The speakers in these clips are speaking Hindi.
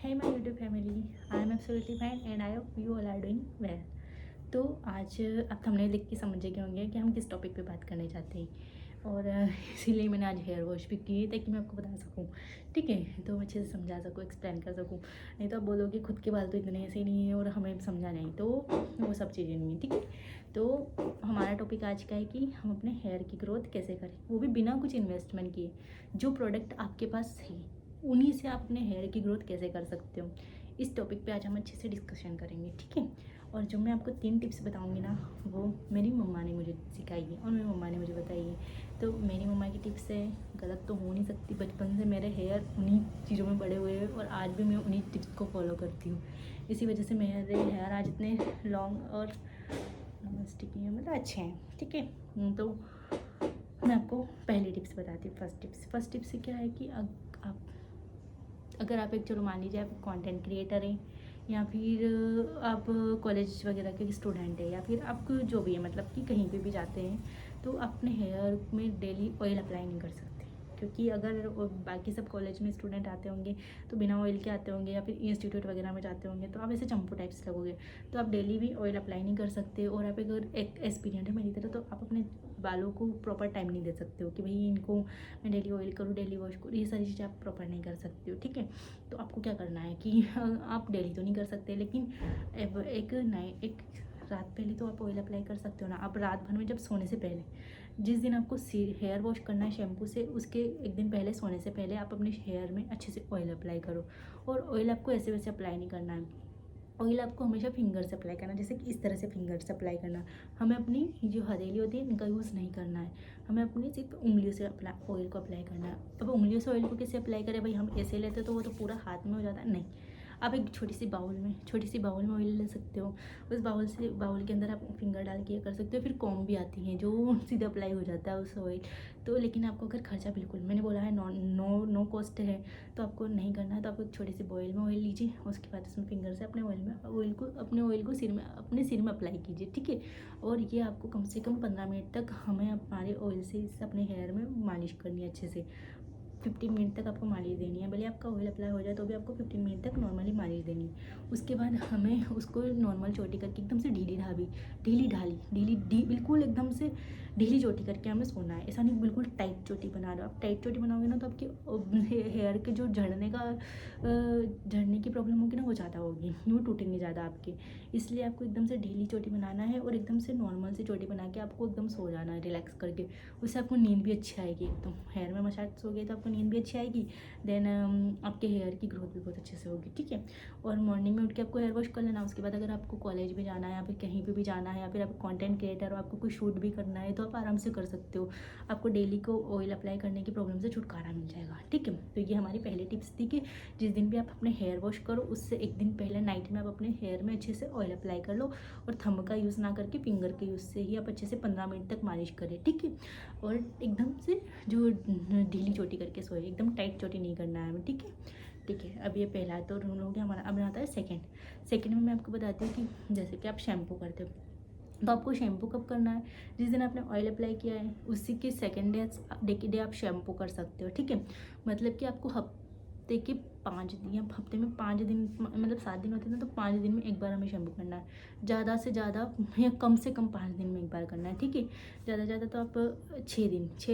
Hey my YouTube family, I am absolutely fine and I hope you all are doing well। तो आज आप थंबनेल देख के समझ गए होंगे कि हम किस टॉपिक पे बात करने चाहते हैं और इसीलिए मैंने आज हेयर वॉश भी की ताकि मैं आपको बता सकूं। ठीक है, तो अच्छे से समझा सकूं, एक्सप्लेन कर सकूं। नहीं तो आप बोलोगे खुद के बाल तो इतने ऐसे नहीं है और हमें समझा नहीं, तो वो सब चीज़ें नहीं है। ठीक है, तो हमारा टॉपिक आज का है कि हम अपने हेयर की ग्रोथ कैसे करें, वो भी बिना कुछ इन्वेस्टमेंट किए। जो प्रोडक्ट आपके पास है उन्हीं से आप अपने हेयर की ग्रोथ कैसे कर सकते हो, इस टॉपिक पे आज हम अच्छे से डिस्कशन करेंगे। ठीक है, और जो मैं आपको 3 टिप्स बताऊंगी ना, वो मेरी मम्मा ने मुझे सिखाई है और मेरी मम्मा ने मुझे बताई है। तो मेरी मम्मा की टिप्स है, गलत तो हो नहीं सकती। बचपन से मेरे हेयर उन्हीं चीज़ों में बड़े हुए हैं और आज भी मैं उन्हीं टिप्स को फॉलो करती हूँ। इसी वजह से मेरे हेयर आज इतने लॉन्ग और स्टिकी हैं, मतलब अच्छे हैं। ठीक है, तो मैं आपको पहली टिप्स बताती हूँ। फर्स्ट टिप्स से क्या है कि अगर आप एक, चलो मान लीजिए आप कंटेंट क्रिएटर हैं या फिर आप कॉलेज वगैरह के स्टूडेंट हैं या फिर आप जो भी है, मतलब कि कहीं पे भी जाते हैं, तो अपने हेयर में डेली ऑयल अप्लाई नहीं कर सकते। क्योंकि अगर बाकी सब कॉलेज में स्टूडेंट आते होंगे तो बिना ऑयल के आते होंगे, या फिर इंस्टीट्यूट वगैरह में जाते होंगे तो आप ऐसे चंपू टाइप्स लगोगे। तो आप डेली भी ऑयल अप्लाई नहीं कर सकते। और आप अगर एक एस्पिरेंट है मेरी तरह, तो आप अपने बालों को प्रॉपर टाइम नहीं दे सकते हो कि भाई इनको मैं डेली ऑयल करूँ, डेली वॉश करूँ। ये सारी चीज़ें आप प्रॉपर नहीं कर सकते हो। ठीक है, तो आपको क्या करना है कि आप डेली तो नहीं कर सकते, लेकिन एक रात पहले तो आप ऑयल अप्लाई कर सकते हो ना। आप रात भर में जब सोने से पहले, जिस दिन आपको हेयर वॉश करना है शैम्पू से, उसके एक दिन पहले सोने से पहले आप अपने हेयर में अच्छे से ऑयल अप्लाई करो। और ऑयल आपको ऐसे वैसे अप्लाई नहीं करना है। ऑयल आपको हमेशा फिंगर से अप्लाई करना है, जैसे कि इस तरह से फिंगर से अप्लाई करना। हमें अपनी जो हथेली होती है इनका यूज़ नहीं करना है, हमें अपनी सिर्फ उंगलियों से ऑयल को अप्लाई करना है। अब उंगलियों से ऑयल को कैसे अप्लाई करें भाई, हम ऐसे लेते तो वो तो पूरा हाथ में हो जाता है। नहीं, आप एक छोटी सी बाउल में ऑयल ले सकते हो। उस बाउल के अंदर आप फिंगर डाल के कर सकते हो। फिर कॉम्ब भी आती हैं जो सीधा अप्लाई हो जाता है उस ऑयल। तो लेकिन आपको अगर खर्चा, बिल्कुल मैंने बोला है नो कॉस्ट है, तो आपको नहीं करना है तो आप एक छोटी सी बॉयल में ऑयल लीजिए। उसके बाद उसमें फिंगर से अपने ऑयल को अपने सिर में अप्लाई कीजिए। ठीक है, और ये आपको कम से कम 15 मिनट तक हमें हमारे ऑयल से इससे अपने हेयर में मालिश करनी है अच्छे से। 15 मिनट तक आपको मालिश देनी है। भले आपका ऑयल अप्लाई हो जाए तो भी आपको 15 मिनट तक नॉर्मली मालिश देनी है। उसके बाद हमें उसको नॉर्मल चोटी करके एकदम से बिल्कुल एकदम से ढीली चोटी करके हमें सोना है। ऐसा नहीं बिल्कुल टाइट चोटी बना रहे हो। आप टाइट चोटी बनाओगे ना तो आपके हेयर के जो झड़ने की प्रॉब्लम होगी ना, वो ज़्यादा होगी, वो टूटेंगे ज़्यादा आपके। इसलिए आपको एकदम से ढीली चोटी बनाना है और एकदम से नॉर्मल सी चोटी बना के आपको एकदम सो जाना है रिलैक्स करके। उससे आपको नींद भी अच्छी आएगी। एकदम हेयर में मसाज सोगे तो आपको नींद भी अच्छी आएगी। देन आपके हेयर की ग्रोथ भी बहुत अच्छे से होगी। ठीक है, और मॉर्निंग में उठ के आपको हेयर वॉश कर लेना। उसके बाद अगर आपको कॉलेज भी जाना है या फिर कहीं पे भी जाना है, या फिर आप कंटेंट क्रिएटर हो, आपको कोई शूट भी करना है, तो आप आराम से कर सकते हो। आपको डेली को ऑयल अप्लाई करने की प्रॉब्लम से छुटकारा मिल जाएगा। ठीक है, तो ये हमारी पहली टिप्स थी कि जिस दिन भी आप अपने हेयर वॉश करो उससे एक दिन पहले नाइट में आप अपने हेयर में अच्छे से ऑयल अप्लाई कर लो। और थंब का यूज़ ना करके फिंगर के यूज़ से ही आप अच्छे से 15 मिनट तक मालिश करें। ठीक है, और एकदम से जो ढीली चोटी करके सोए, एकदम टाइट चोटी नहीं करना है हमें। ठीक है, अब ये पहला तो रूल हो गया हमारा। अब आता है सेकंड में मैं आपको बताती हूँ कि जैसे कि आप शैम्पू करते हो, तो आपको शैम्पू कब करना है, जिस दिन आपने ऑयल अप्लाई किया है उसी के सेकेंड डे आप शैम्पू कर सकते हो। ठीक है, मतलब कि आपको हफ्ते के 5 दिन या हफ्ते में 5 दिन, मतलब 7 दिन होते हैं ना, तो 5 दिन में एक बार हमें शैम्पू करना है। ज़्यादा से ज़्यादा या कम से कम 5 दिन में एक बार करना है। ठीक है, ज़्यादा से ज़्यादा तो आप 6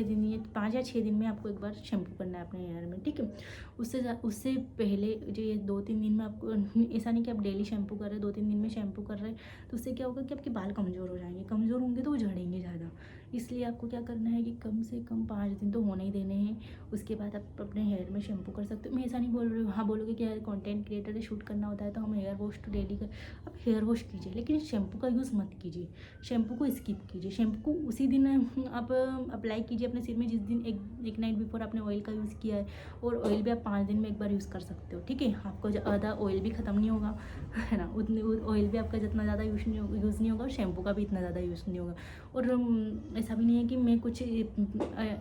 दिन या 5 या 6 दिन में आपको एक बार शैम्पू करना है अपने हेयर में। ठीक है, उससे पहले जो ये 2-3 दिन में आपको, ऐसा नहीं कि आप डेली शैम्पू कर रहे हैं, 2-3 दिन में शैम्पू कर रहे हैं, तो उससे क्या होगा कि आपके बाल कमज़ोर हो जाएंगे। कमज़ोर होंगे तो वो झड़ेंगे ज़्यादा। इसलिए आपको क्या करना है कि कम से कम 5 दिन तो होने ही देने हैं। उसके बाद आप अपने हेयर में शैम्पू कर सकते हो। मैं ऐसा नहीं बोल रही हूँ, हाँ बोलोगे कि यार कंटेंट क्रिएटर है, शूट करना होता है तो हम हेयर वॉश तो डेली कर, आप हेयर वॉश कीजिए लेकिन शैम्पू का यूज़ मत कीजिए। शैम्पू को स्किप कीजिए। शैम्पू को उसी दिन आप अप्लाई कीजिए अपने सिर में जिस दिन एक नाइट बिफोर आपने ऑयल का यूज़ किया है। और ऑयल भी आप 5 दिन में एक बार यूज़ कर सकते हो। ठीक है, आपको ज़्यादा ऑयल भी ख़त्म नहीं होगा, है ना, उतने ऑयल भी आपका जितना ज़्यादा यूज़ नहीं होगा और शैम्पू का भी इतना ज़्यादा यूज़ नहीं होगा। और ऐसा भी नहीं है कि मैं कुछ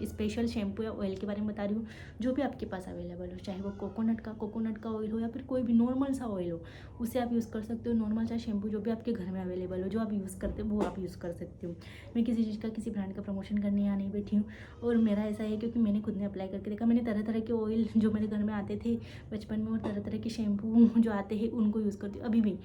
स्पेशल शैम्पू या ऑयल के बारे में बता रही हूँ। जो भी आपके पास अवेलेबल हो, चाहे वो कोकोनट का, कोकोनट का ऑयल हो या फिर कोई भी नॉर्मल सा ऑयल हो, उसे आप यूज़ कर सकते हो। नॉर्मल सा शैम्पू जो भी आपके घर में अवेलेबल हो, जो आप यूज़ करते हो वो आप यूज़ कर सकते हो। मैं किसी चीज़ का, किसी ब्रांड का प्रमोशन करने यहाँ नहीं बैठी हूँ। और मेरा ऐसा है क्योंकि मैंने खुद ने अप्लाई करके देखा, मैंने तरह तरह के ऑयल जो मेरे घर में आते थे बचपन में, और तरह तरह के शैम्पू जो आते हैं उनको यूज़ करती हूँ अभी भी।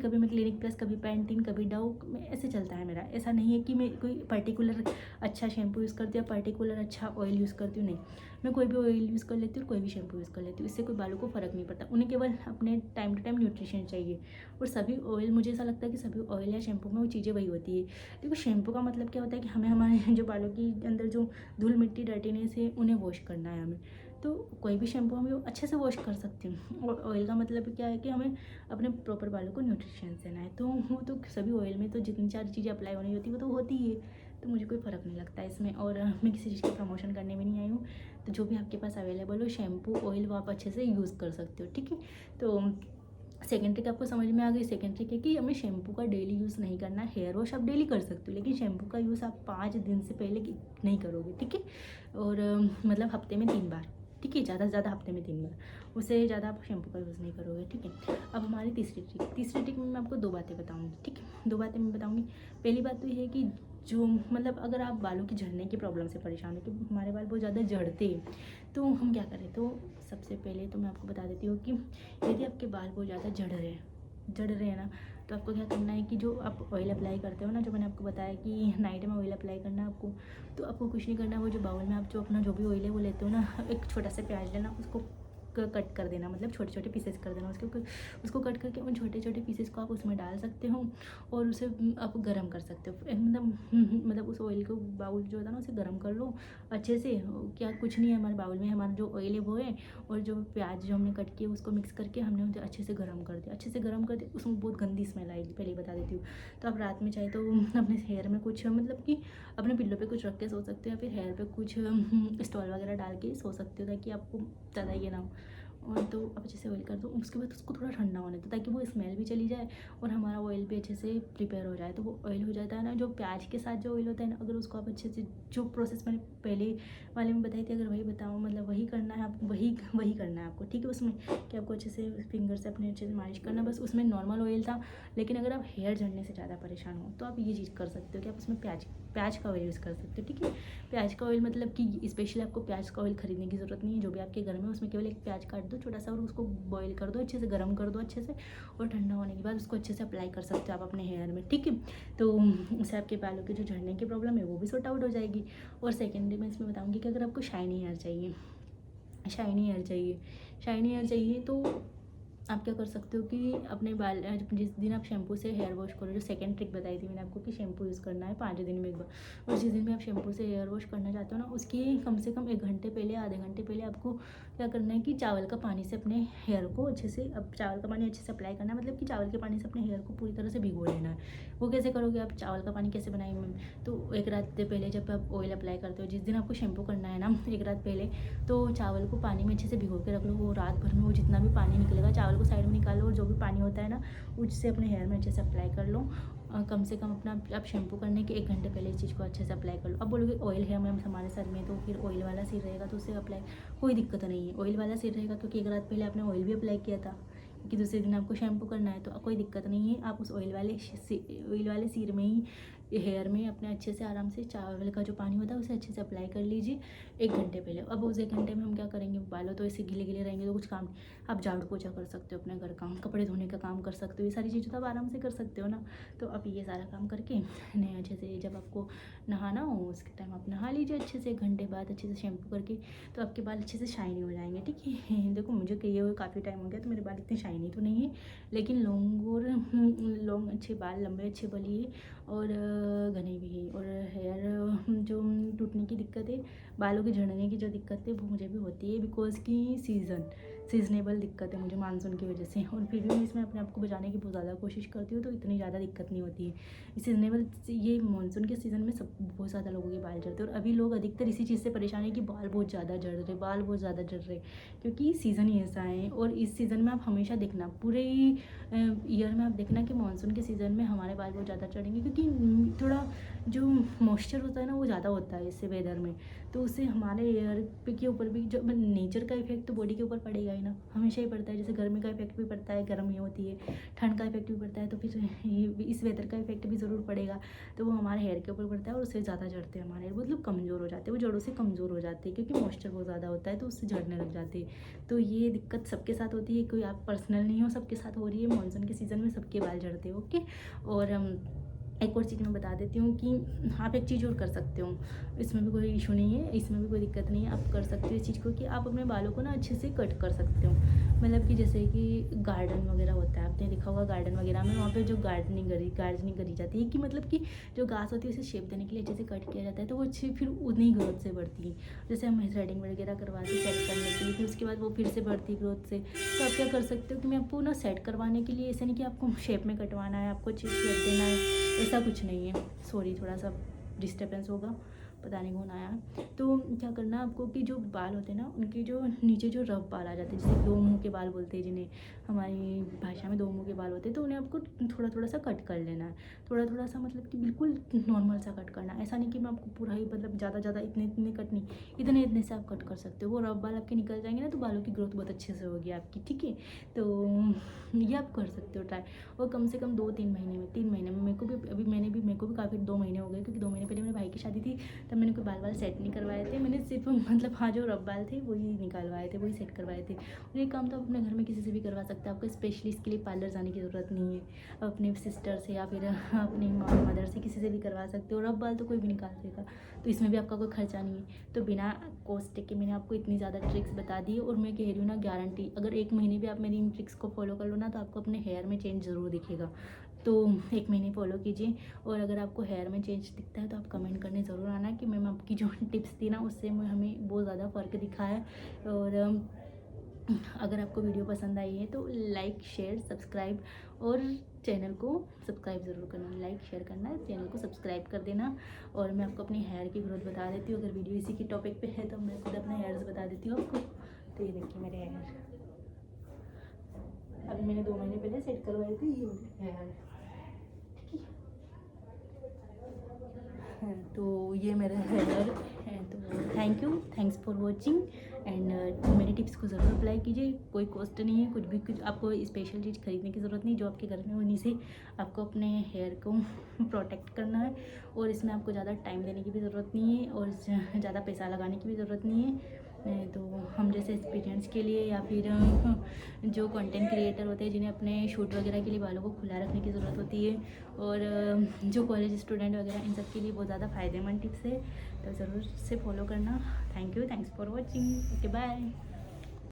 कभी मैं क्लिनिक प्लस, कभी पैंटीन, कभी डव, ऐसे चलता है मेरा। ऐसा नहीं है कि मैं कोई पर्टिकुलर अच्छा शैम्पू यूज़ करती हूँ या पर्टिकुलर अच्छा ऑयल यूज़ करती हूँ, नहीं। मैं कोई भी ऑयल यूज़ कर लेती हूँ, कोई भी शैम्पू यूज़ कर लेती हूँ, इससे कोई बालों को फ़र्क नहीं पड़ता। उन्हें केवल अपने टाइम टू टाइम न्यूट्रिशन चाहिए। और सभी ऑयल, मुझे ऐसा लगता है कि सभी ऑयल या शैम्पू में वो चीज़ें वही होती है। देखो शैम्पू का मतलब क्या होता है कि हमें हमारे जो बालों के अंदर जो धूल मिट्टी डर्टीनेस है उन्हें वॉश करना है हमें। तो कोई भी शैम्पू हमें अच्छे से वॉश कर सकती हूँ। और ऑयल का मतलब क्या है कि हमें अपने प्रॉपर बालों को न्यूट्रिशन देना है। तो वो तो सभी ऑयल में तो जितनी सारी चीज़ें अप्लाई होनी होती है वो तो होती ही है। तो मुझे कोई फ़र्क नहीं लगता इसमें। और मैं किसी चीज़ का प्रमोशन करने में नहीं आई हूँ। तो जो भी आपके पास अवेलेबल हो शैम्पू, ऑयल, वो आप अच्छे से यूज़ कर सकते हो, ठीक है। तो सेकेंड ट्रिक आपको समझ में आ गई। सेकेंड ट्रिक है कि हमें शैम्पू का डेली यूज़ नहीं करना। हेयर वॉश आप डेली कर सकते हो, लेकिन शैम्पू का यूज़ आप 5 दिन से पहले नहीं करोगे, ठीक है। और मतलब हफ्ते में 3 बार, ठीक है, ज़्यादा से ज़्यादा हफ्ते में 3 बार, उससे ज़्यादा आप शैम्पू का यूज़ नहीं करोगे, ठीक है। अब हमारी तीसरी ट्रिक में मैं आपको 2 बातें बताऊँगी, ठीक है। 2 बातें मैं बताऊँगी। पहली बात तो ये है कि जो मतलब अगर आप बालों की झड़ने की प्रॉब्लम से परेशान हो, कि हमारे बाल बहुत ज़्यादा झड़ते हैं, तो हम क्या करें। तो सबसे पहले तो मैं आपको बता देती हूँ कि यदि आपके बाल बहुत ज़्यादा झड़ रहे हैं ना, तो आपको क्या करना है कि जो आप ऑयल अप्लाई करते हो ना, जो मैंने आपको बताया कि नाइट में ऑयल अप्लाई करना है आपको, तो आपको कुछ नहीं करना। वो जो बाउल में आप जो अपना जो भी ऑयल है वो लेते हो ना, एक छोटा सा प्याज लेना, उसको कट कर देना, मतलब छोटे छोटे पीसेस कर देना उसको कट करके उन छोटे छोटे पीसेस को आप उसमें डाल सकते हो और उसे आप गर्म कर सकते हो। मतलब उस ऑयल को, बाउल जो होता है ना, उसे गर्म कर लो अच्छे से। क्या कुछ नहीं है, हमारे बाउल में हमारा जो ऑयल है वो है, और जो प्याज जो हमने कट किया उसको मिक्स करके हमने उसे अच्छे से गर्म कर दिया। उसमें बहुत गंदी स्मेल आएगी, पहले ही बता देती हूँ। तो आप रात में चाहे तो अपने हेयर में कुछ, मतलब कि अपने पिल्लो पे कुछ रख के सो सकते हो, या फिर हेयर पे कुछ स्टॉल वगैरह डाल के सो सकते हो, ताकि आपको ज़्यादा ये ना हो। और तो आप अच्छे से ऑयल कर दो। उसके बाद उसको थोड़ा ठंडा होने दो, ताकि वो स्मेल भी चली जाए और हमारा ऑयल भी अच्छे से प्रिपेयर हो जाए। तो वो ऑयल हो जाता है ना, जो प्याज के साथ जो ऑयल होता है ना, अगर उसको आप अच्छे से, जो प्रोसेस मैंने पहले वाले में बताई थी, अगर वही बताऊँ, मतलब वही करना है आप, वही करना है आपको, ठीक है। उसमें कि आपको अच्छे से फिंगर से अपने अच्छे से मालिश करना, बस उसमें नॉर्मल ऑयल था। लेकिन अगर आप हेयर झड़ने से ज़्यादा परेशान हो तो आप ये चीज़ कर सकते हो कि आप उसमें प्याज का ऑयल यूज़ कर सकते हो, ठीक है। प्याज का ऑयल मतलब कि स्पेशली आपको प्याज का ऑयल खरीदने की ज़रूरत नहीं है। जो भी आपके घर में, उसमें केवल एक प्याज काट दो छोटा सा, और उसको बॉईल कर दो, अच्छे से गर्म कर दो अच्छे से, और ठंडा होने के बाद उसको अच्छे से अप्लाई कर सकते हो आप अपने हेयर में, ठीक है। तो उससे आपके बालों की जो झड़ने की प्रॉब्लम है वो भी सॉर्ट आउट हो जाएगी। और सेकेंडरी मैं इसमें बताऊँगी कि अगर आपको शाइनी हेयर चाहिए तो आप क्या कर सकते हो कि अपने बाल, जिस दिन आप शैम्पू से हेयर वॉश करो, जो सेकंड ट्रिक बताई थी मैंने आपको कि शैम्पू यूज़ करना है 5 दिन में एक बार, और जिस दिन भी आप शैम्पू से हेयर वॉश करना चाहते हो ना, उसकी कम से कम 1 घंटे पहले, आधे घंटे पहले आपको क्या करना है कि चावल का पानी से अपने हेयर को अच्छे से, अब चावल का पानी अच्छे से अप्लाई करना है, मतलब कि चावल के पानी से अपने हेयर को पूरी तरह से भिगो लेना है। वो कैसे करोगे आप, चावल का पानी कैसे बनाएंगे, तो एक रात पहले जब आप ऑयल अप्लाई करते हो, जिस दिन आपको शैम्पू करना है ना, एक रात पहले, तो चावल को पानी में अच्छे से भिगो के रख लो। वो रात भर में वो जितना भी पानी निकलेगा, चावल को साइड में निकालो, और जो भी पानी होता है ना, उससे अपने हेयर में अच्छे से अप्लाई कर लो। कम से कम अपना, आप शैम्पू करने के 1 घंटे पहले इस चीज़ को अच्छे से अप्लाई कर लो। अब बोलोगे ऑयल है मैम हमारे सर में, तो फिर ऑयल वाला सिर रहेगा तो उससे अप्लाई कोई दिक्कत नहीं है। ऑयल वाला सिर रहेगा क्योंकि एक रात पहले आपने ऑयल भी अप्लाई किया था, कि दूसरे दिन आपको शैम्पू करना है, तो कोई दिक्कत नहीं है। आप उस ऑयल वाले सिर में ही, हेयर में अपने अच्छे से आराम से चावल का जो पानी होता है उसे अच्छे से अप्लाई कर लीजिए 1 घंटे पहले। अब उस 1 घंटे में हम क्या करेंगे, बालों तो ऐसे गीले रहेंगे तो कुछ काम, आप झाड़ू पोछा कर सकते हो, अपने घर का कपड़े धोने का काम कर सकते हो, ये सारी चीज़ें तो आप आराम से कर सकते हो ना। तो आप ये सारा काम करके नए अच्छे से, जब आपको नहाना हो उसके टाइम आप नहा लीजिए अच्छे से, 1 घंटे बाद अच्छे से शैम्पू करके, तो आपके बाल अच्छे से शाइनी हो जाएंगे, ठीक है। देखो मुझे किए हुए काफ़ी टाइम हो गया, तो मेरे बाल इतने शाइनी तो नहीं है, लेकिन लॉन्ग अच्छे बाल, लंबे अच्छे बलिए और घने भी है। और हेयर जो टूटने की दिक्कत है, बालों के झड़ने की जो दिक्कत है वो मुझे भी होती है, बिकॉज की सीजनेबल दिक्कत है मुझे मानसून की वजह से। और फिर भी मैं इसमें अपने आप को बचाने की बहुत ज़्यादा कोशिश करती हूँ, तो इतनी ज़्यादा दिक्कत नहीं होती है। सीजनेबल, ये मानसून के सीज़न में सब बहुत ज़्यादा लोगों के बाल झड़ते हैं, और अभी लोग अधिकतर इसी चीज़ से परेशान है कि बाल बहुत ज़्यादा झड़ रहे, क्योंकि सीज़न ही ऐसा है। और इस सीज़न में आप हमेशा देखना, पूरे ईयर में आप देखना कि मानसून के सीज़न में हमारे बाल बहुत ज़्यादा झड़ेंगे, क्योंकि क्योंकि थोड़ा जो मॉइस्चर होता है ना वो ज़्यादा होता है इससे वेदर में, तो उससे हमारे हेयर पे के ऊपर भी जो नेचर का इफेक्ट तो बॉडी के ऊपर पड़ेगा ही ना, हमेशा ही पड़ता है। जैसे गर्मी का इफेक्ट भी पड़ता है, गर्मी होती है, ठंड का इफेक्ट भी पड़ता है, तो फिर इस वेदर का इफेक्ट भी ज़रूर पड़ेगा, तो वो हमारे हेयर के ऊपर पड़ता है और उससे ज़्यादा झड़ते हैं हमारे हेयर, मतलब कमज़ोर हो जाते हैं, वो जड़ों से कमज़ोर हो जाते हैं क्योंकि मॉइस्चर बहुत ज़्यादा होता है तो उससे झड़ने लग जाते हैं। तो ये दिक्कत सबके साथ होती है, कोई आप पर्सनल नहीं हो, सबके साथ हो रही है। मानसून के सीज़न में सबके बाल झड़ते हैं। ओके। और एक और चीज़ मैं बता देती हूँ कि आप एक चीज़ और कर सकते हो, इसमें भी कोई इशू नहीं है, इसमें भी कोई दिक्कत नहीं है, आप कर सकते हो इस चीज़ को कि आप अपने बालों को ना अच्छे से कट कर सकते हो। मतलब कि जैसे कि गार्डन वगैरह होता है, आपने देखा होगा गार्डन वगैरह में, वहाँ पे जो गार्डनिंग करी जाती है कि मतलब कि जो घास होती है उसे शेप देने के लिए अच्छे से कट किया जाता है, तो वो अच्छी फिर उतनी ही ग्रोथ से बढ़ती है। जैसे हम थ्रेडिंग वगैरह करवाते हैं सेट करने के लिए, फिर उसके बाद वो फिर से बढ़ती है ग्रोथ से। तो आप क्या कर सकते हो कि मैं आपको ना सेट करवाने के लिए, ऐसे नहीं कि आपको शेप में कटवाना है, आपको अच्छी शेप देना है, ऐसा कुछ नहीं है। सॉरी, थोड़ा सा डिस्टर्बेंस होगा, पता नहीं कौन आया। तो क्या करना है आपको कि जो बाल होते हैं ना, उनके जो नीचे जो रफ बाल आ जाते हैं, जैसे दो मुंह के बाल बोलते हैं जिन्हें, हमारी भाषा में दो मुंह के बाल होते हैं, तो उन्हें आपको थोड़ा थोड़ा सा कट कर लेना है। थोड़ा थोड़ा सा मतलब कि बिल्कुल नॉर्मल सा कट करना है, ऐसा नहीं कि मैं आपको पूरा ही मतलब ज़्यादा इतने इतने कट नहीं, इतने इतने से आप कट कर सकते हो। वो रफ बाल आपके निकल जाएंगे ना, तो बालों की ग्रोथ बहुत अच्छे से होगी आपकी, ठीक है। तो ये आप कर सकते हो ट्राई, और कम से कम 2-3 महीने में, 3 महीने में। मेरे को भी काफ़ी 2 महीने हो गए, क्योंकि 2 महीने पहले मेरे भाई की शादी थी, तब मैंने कोई बाल सेट नहीं करवाए थे, मैंने सिर्फ मतलब हाँ जो रफ बाल थे वही निकालवाए थे, वही सेट करवाए थे। और ये काम तो आप अपने घर में किसी से भी करवा सकते हैं, आपको स्पेशली इसके लिए पार्लर जाने की ज़रूरत नहीं है। अपने सिस्टर से या फिर अपनी मदर से, किसी से भी करवा सकते हो। रफ बाल तो कोई भी निकाल देगा, तो इसमें भी आपका कोई खर्चा नहीं है। तो बिना कॉस्ट के मैंने आपको इतनी ज़्यादा ट्रिक्स बता दी, और मैं कह रही हूँ ना, गारंटी, अगर 1 महीने भी आप मेरी इन ट्रिक्स को फॉलो कर लो ना, तो आपको अपने हेयर में चेंज ज़रूर दिखेगा। तो 1 महीने फॉलो कीजिए, और अगर आपको हेयर में चेंज दिखता है तो आप कमेंट करने ज़रूर आना कि मैम आपकी जो टिप्स थी ना उससे हमें बहुत ज़्यादा फ़र्क दिखा है। और अगर आपको वीडियो पसंद आई है तो लाइक, शेयर, सब्सक्राइब, और चैनल को सब्सक्राइब ज़रूर करना, लाइक शेयर करना, चैनल को सब्सक्राइब कर देना। और मैं आपको अपनी हेयर की ग्रोथ बता देती हूँ, अगर वीडियो इसी की टॉपिक पे है तो मैं खुद अपने हेयर्स बता देती हूँ आपको। तो ये देखिए मेरे हेयर, अभी मैंने 2 महीने पहले सेट करवाए थे, ये हेयर, तो ये मेरा हेयर है। तो थैंक्स फॉर वॉचिंग, एंड मेरी टिप्स को ज़रूर अप्लाई कीजिए। कोई कॉस्ट नहीं है, कुछ आपको स्पेशल चीज़ खरीदने की ज़रूरत नहीं, जो आपके घर में उन्हीं से आपको अपने हेयर को प्रोटेक्ट करना है। और इसमें आपको ज़्यादा टाइम देने की भी ज़रूरत नहीं है, और ज़्यादा पैसा लगाने की भी ज़रूरत नहीं है। तो हम जैसे एक्सपीरियंस के लिए, या फिर जो कंटेंट क्रिएटर होते हैं जिन्हें अपने शूट वगैरह के लिए बालों को खुला रखने की ज़रूरत होती है, और जो कॉलेज स्टूडेंट वगैरह, इन सब के लिए बहुत ज़्यादा फ़ायदेमंद टिप्स है, तो ज़रूर से फॉलो करना। Thanks for watching, okay bye.